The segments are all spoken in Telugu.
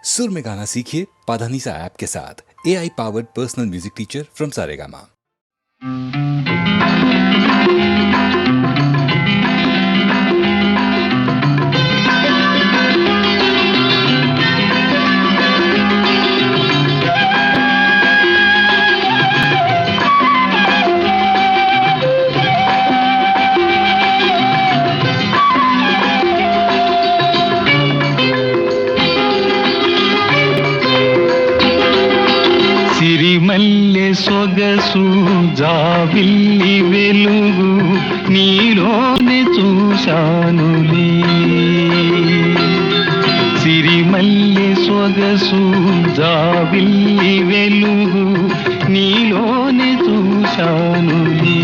सुर में गाना सीखिए पाधानीसा ऐप के साथ। AI powered personal music teacher from Saregama. సిరిమల్లె సొగసు జాబిల్లి వెలుగు నీలోనే చూశానులే. సిరిమల్లె సొగసు జాబిల్లి వెలుగు నీలోనే చూశానులే.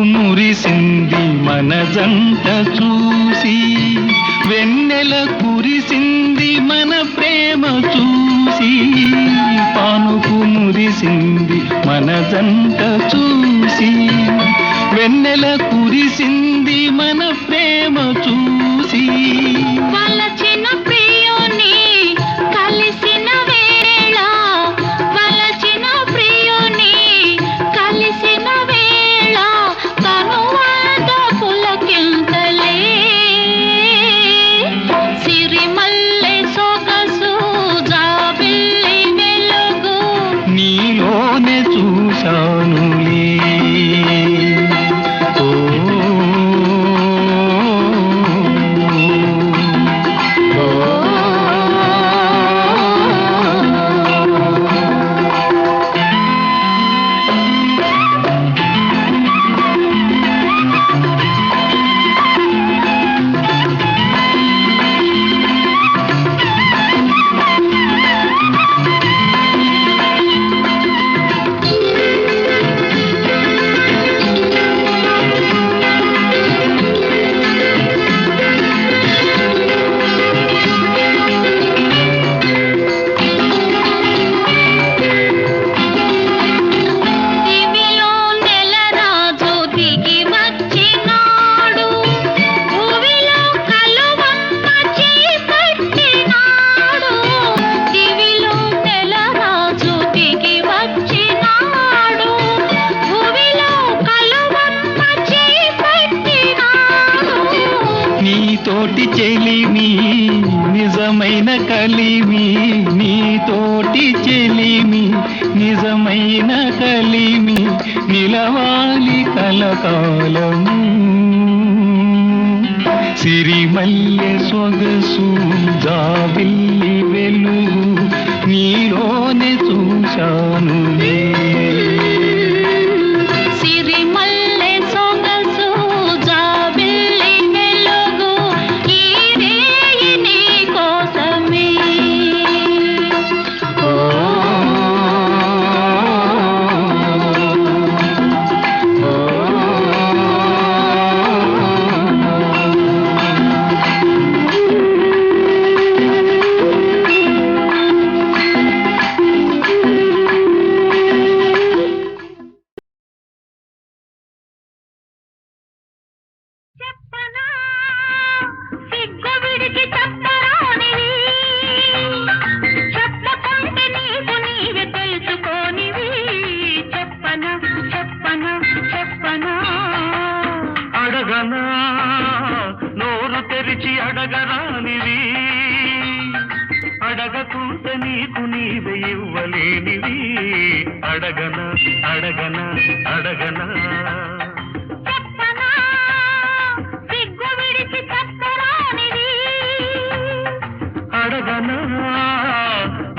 మురిసింది మన జంట చూసి, వెన్నెల కురిసింది మన ప్రేమ చూసి. పానుకు మురిసింది మన జంట చూసి, వెన్నెల కురిసింది మన ప్రేమ చూసి. వలచిన ప్రియుని కలిసిన వేళ, వలచిన ప్రియుని కలిసిన వేళ తనువాద పులకింతలే. సిరిమల్లె సొగసు జాబిల్లి వెలుగు నీలోనే చూశానులే. నీతోటి చెలిమి నిజమైన కలిమి, నీతోటి చెలిమి నిజమైన కలిమి, నిలవాలి కలకాలము. సిరిమల్లె సొగసు జాబిల్లి వెలుగు నీలోనే చూశానులే. సిరిమల్లె సొగసు జాబిల్లి వెలుగు ఈ రేయి నీ కోసమే. అడగరానివి, అడగకుంటే నీకు నీవే ఇవ్వలేనివి. అడగనా అడగనా అడగనా చెప్పనా సిగ్గు విడిచి చెప్పరానివి. అడగనా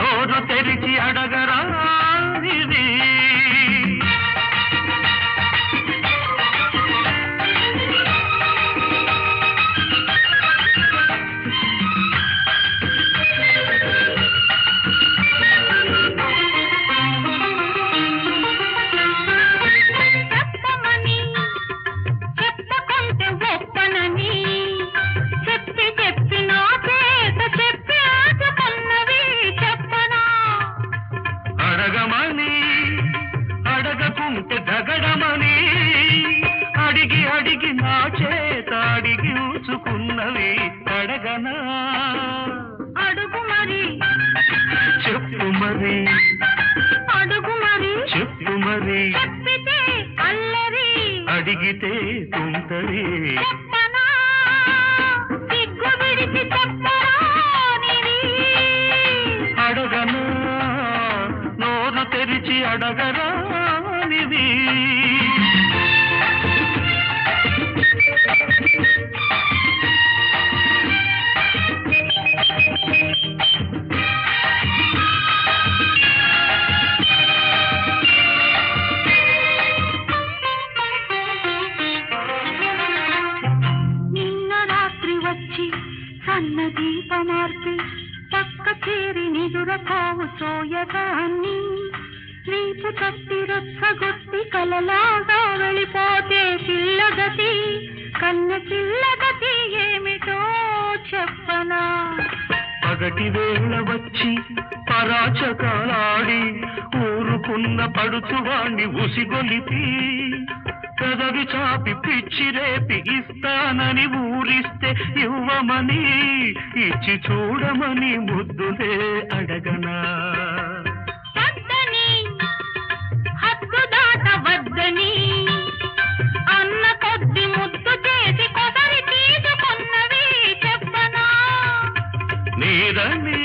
నోరు తెరిచి అడగరానివి. చెప్పమని చెప్పుకుంటే గొప్పనని చెప్పి చెప్పి నా చేత చెప్పి ఆచుకున్నవి. చెప్పనా అడగమని అడగకుంటే దగడమని అడిగి అడిగి నా చేత అడిగి ఉంచుకున్నవి. అడగనా అడుగు మరి చెప్పు మరి, అడుగు మరి చెప్పు మరి, చెప్పితే అల్లరి. అడిగితే తుంటరి. చెప్పనా సిగ్గు విడిచి చెప్పరానివి. అడగనా నోరు తెరిచి అడగరానివి. నిన్న రాత్రి వచ్చి సన్న దీపమార్పి పక్క చేరి నిదురపోవు సోయగాన్ని నీపు తప్పి రొచ్చగొట్టి కలలాగా వెళ్ళిపోతే పిల్లగతి కన్న పిల్లగతి ఏమిటో చెప్పనా. పగటి వేళ వచ్చి పరాచకాలాడి ఊరుకున్న పడుచువాణ్ణి ఉసిగొలిపి పెదవి చాపి పిచ్చి రేపి ఇస్తానని ఊరిస్తే ఇవ్వమని ఇచ్చి చూడమని ముద్దులే అడగనా. వద్దని హద్దు దాట వద్దని అన్న కొద్ది ముద్దు చేసి కొసరి తీసుకున్నవి. చెప్పనా నీదని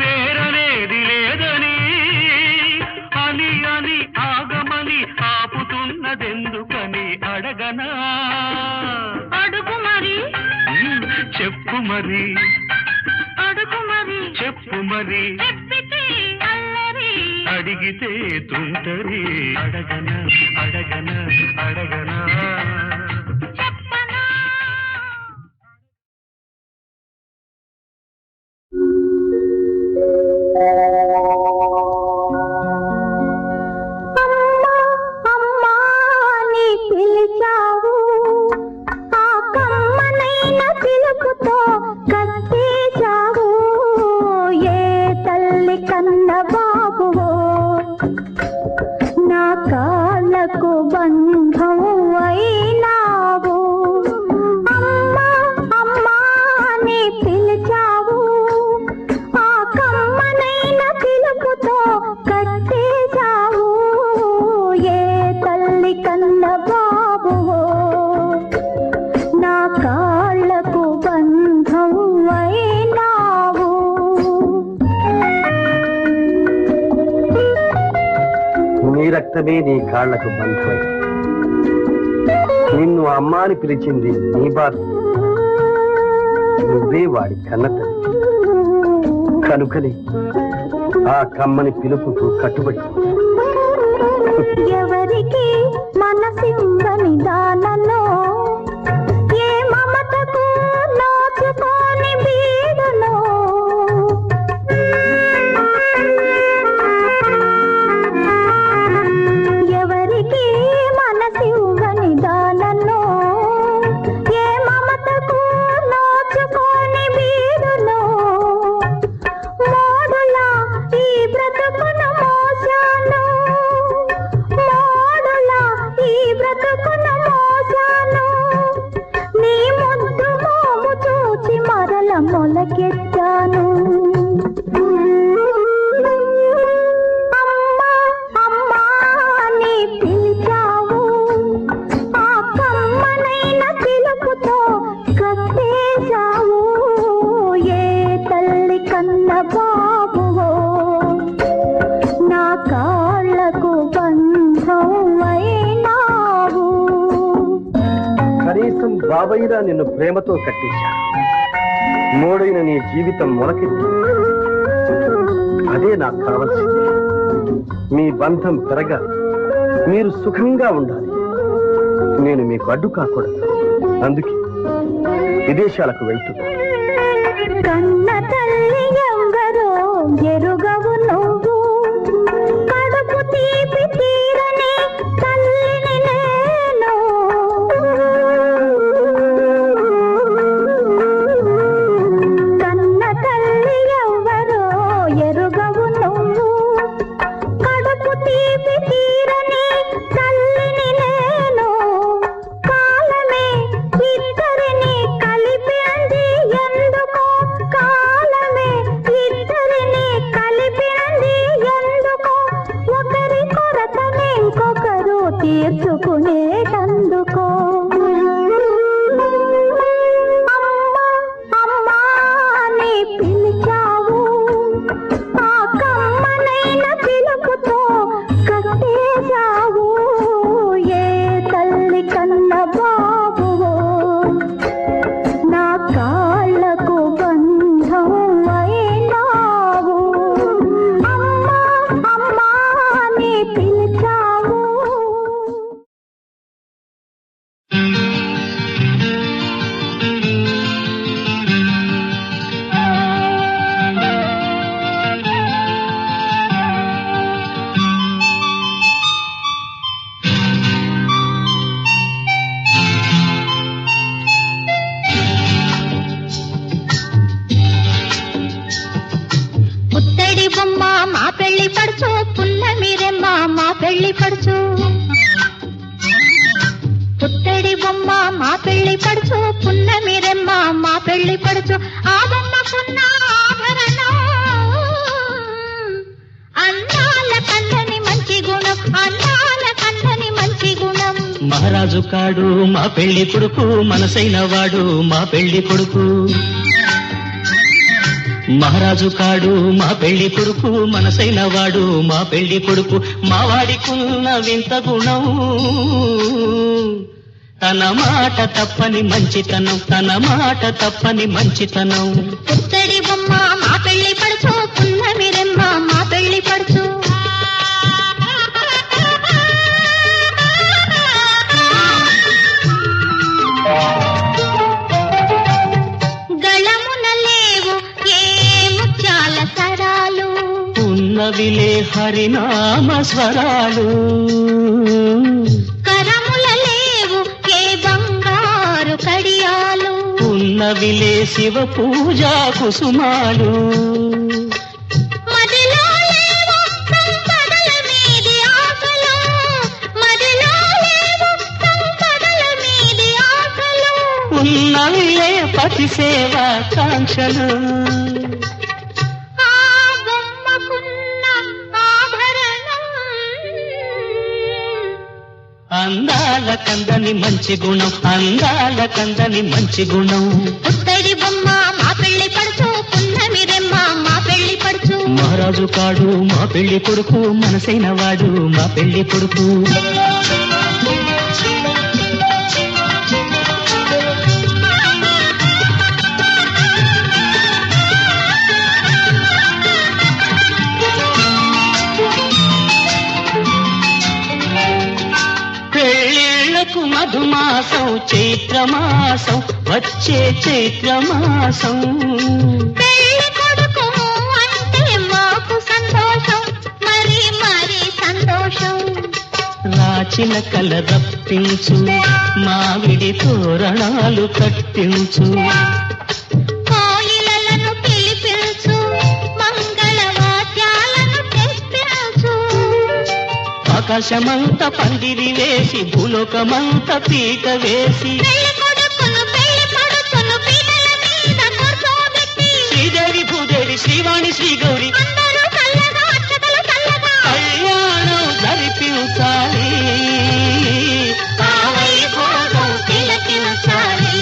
వేరనేది లేదని అని అని ఆగమని ఆపుతున్నదెందుకని. అడగనా అడుగు మరి చెప్పు మరి, అడుగు మరి చెప్పు మరి, చెప్పితే అల్లరి. అడిగితే తుంటరి. అడగనా అడగనా అడగనా చెప్పనా అమ్మా నీ పిలిచావు ఆ కమ్మనైన పిలుపుతో కట్టేశావు. ఏ తల్లి కన్న బాబువో నా కాళ్ళకు బంధం అయినావు. అమ్మా అమ్మా నీ పిలిచావు ఆ కమ్మనైన పిలుపుతో కట్టేశావు. ఏ తల్లి కన్న బాబువో నా కాళ్ళకు బంధం అయినావు. నీ రక్తమే నీ కాళ్లకు బంధమై నిన్ను అమ్మాని పిలిచింది నీ బాధ. నువ్వే వాడి కన్నతల్లి కనుకనే ఆ కమ్మని పిలుపుకు కట్టుబడి. ఎవరికి మనసిందని దానలో ఏ మమతకు నోచుకోని బీడులో ఎవరికి మనసివ్వని దానలో ఏ మమతకు నోచుకోని బీడులో మోడులా ఈ బ్రతుకును మోసాను. మోడులా ఈ బ్రతుకును మోసాను. నీ ముద్దు మోము చూచి మరల మొలకెత్తాను. అమ్మా అమ్మా నీ పిలిచావు ఆ కమ్మనైన పిలుపుతో కట్టేశావు. రాబోయినా నిన్ను ప్రేమతో కట్టించాను. మోడైన నీ జీవితం మొలకెత్తి. అదే నాకు కావలసింది. మీ బంధం పెరగాలి, మీరు సుఖంగా ఉండాలి. నేను మీకు అడ్డు కాకూడదు. అందుకే విదేశాలకు వెళ్తున్నా. కన్న తల్లి ఎవరో ఎరుగవు నువ్వు, కడుపు తీపి తీరని తల్లిని నేను. కన్న తల్లి ఎవరో ఎరుగవు నువ్వు, కడుపు తీపి తీరని తల్లిని నేను. కాలమే ఇద్దరిని కలిపింది ఎందుకో, కాలమే ఇద్దరిని కలిపింది ఎందుకో, ఒకరి కొరతని ఇంకొకరు తీర్చుకునేటందుకో. అమ్మా అమ్మా అని పిలిచావు, ఆ కమ్మనైన పిలుపుతో కట్టేశావు. ఏ తల్లి కన్న బాబువో నా కాళ్ళకు బంధం అయినావు. అమ్మా అమ్మా అని పిలిచావు. పుత్తడి బొమ్మ మా పెళ్లి పడుచు, పున్నమిరెమ్మ మా పెళ్లి పడుచు. పుత్తడి బొమ్మ మా పెళ్లి పడుచు, పున్నమిరెమ్మ మా పెళ్లి పడుచు. ఆ బొమ్మకున్న ఆభరణం అందాల కందని మంచి గుణం, అందాల కందని మంచి గుణం. మహారాజు కాడు మా పెళ్లి కొడుకు, మనసైన వాడు మా పెళ్లి కొడుకు. మహారాజు కాడు మా పెళ్లి కొడుకు, మనసైన వాడు మా పెళ్లి కొడుకు. మా వాడికున్న వింత గుణం, తన మాట తప్పని మంచితనం, తన మాట తప్పని మంచితనం. పుత్తడి బొమ్మ మా పెళ్లి పడుచు, పున్నమిరెమ్మ మా పెళ్లి పడుచు. గళమున లేవు ఏ ముత్యాల సరాలు, ఉన్నవిలే హరినామ స్వరాలు. కరముల లేవు ఏ బంగారు కడియాలు, ఉన్నవిలే శివ పూజా కుసుమాలు. మదిలో లేవు సంపదల మీది ఆశలు, మదిలో లేవు సంపదల మీది ఆశలు. ఉన్నవిలే పతి సేవా కాంక్షలు. ఆ బొమ్మకున్న ఆభరణం అందాల కందని మంచి గుణం, అందాల కందని మంచి గుణం. పుత్తడి బొమ్మ మా పెళ్లి పడుచు, పున్నమిరెమ్మ మా పెళ్లి పడుచు. మహారాజు కాడు మా పెళ్లి కొడుకు, మనసైన వాడు మా పెళ్లి కొడుకు. పెళ్ళిళ్ళకు మధుమాసం చైత్రమాసం, వచ్చే చైత్రమాసం. పెళ్లి కొడుకు అంటే మాకు సంతోషం, మరి మరి సంతోషం. రాచిన కల రప్పించు, మావిడి తోరణాలు కట్టించు. కోయిలలను పిలిపించు, మంగళ వాద్యాలను తెప్పించు. ఆకాశమంత పందిరి వేసి, భూలోకమంత పీట వేసి. పెళ్లి కొడుకును పెళ్లి పడుచును పీటల మీద కూర్చోబెట్టి, శ్రీదేవి భూదేవి శ్రీవాణి శ్రీగౌరి అందరూ చల్లగా అక్షతలు చల్లగా కళ్యాణం జరిపించాలి. ఆ వైభోగం తిలకించాలి.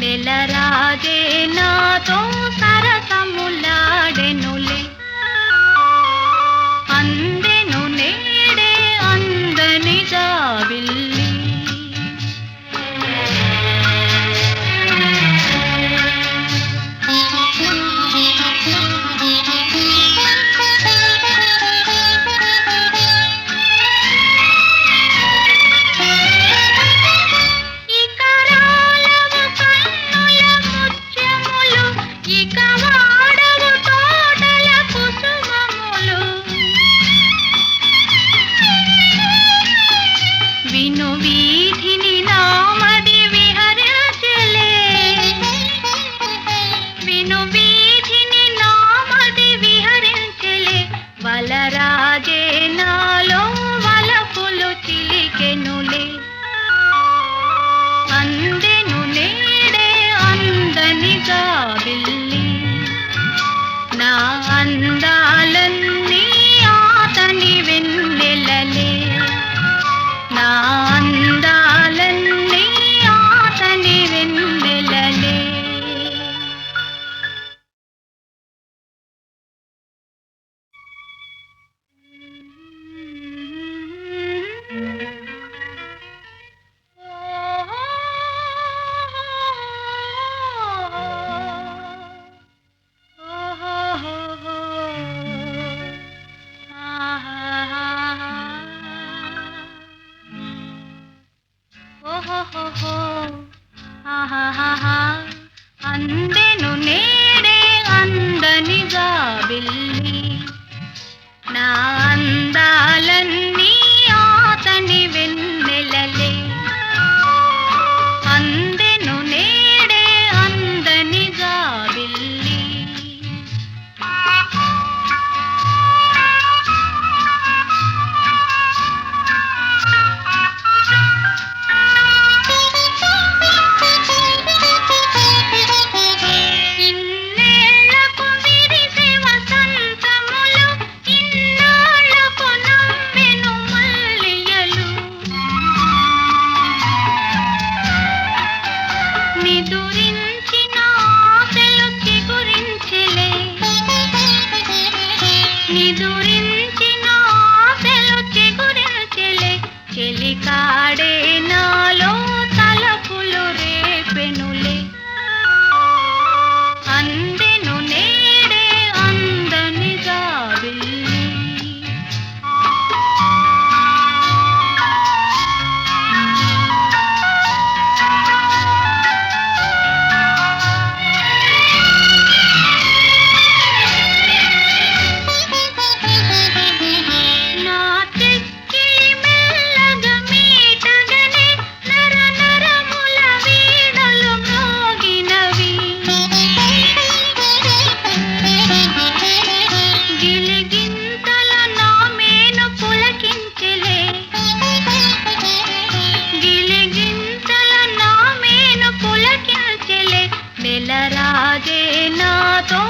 నెలరాజే నాతో సరసములాడెనులే అందెను నేడే అందని జాబిల్లి విను వీధిని నామది విహరించలే విను వీధిని నామది విహరించలే వలరాజే నాలో వలపులు చిలికెనులే అందెను నేడే అందని జాబిల్లి నా అందాలన్నీ ఆతని వెన్నెలలే నా అందాలన్నీ ఆతని వెన్నెలలే అందెను నేడే అందని జాబిల్లి నా అందాలన్నీ ఆతని వెన్నెలలే అందెను నేడే అందని జాబిల్లి ఇన్నేళ్లకు విరిసే వసంతములు ఇన్నాళ్లకు నవ్వెను మల్లియలు నిదురించిన ఆశలు చిగురించెలే నిదురించిన ఆశలు చిగురించెలే చెలికాడే నాలో తలపులు రేపెనులే అందెను నేడే అందని జాబిల్లి నా చెక్కిలి మెల్లగా మీటగనే నర నరముల వీణలు మ్రోగినవి గిలిగింతల నా మేను పులకించెలే గిలిగింతల నా మేను పులకించెలే నెలరాజే నాతో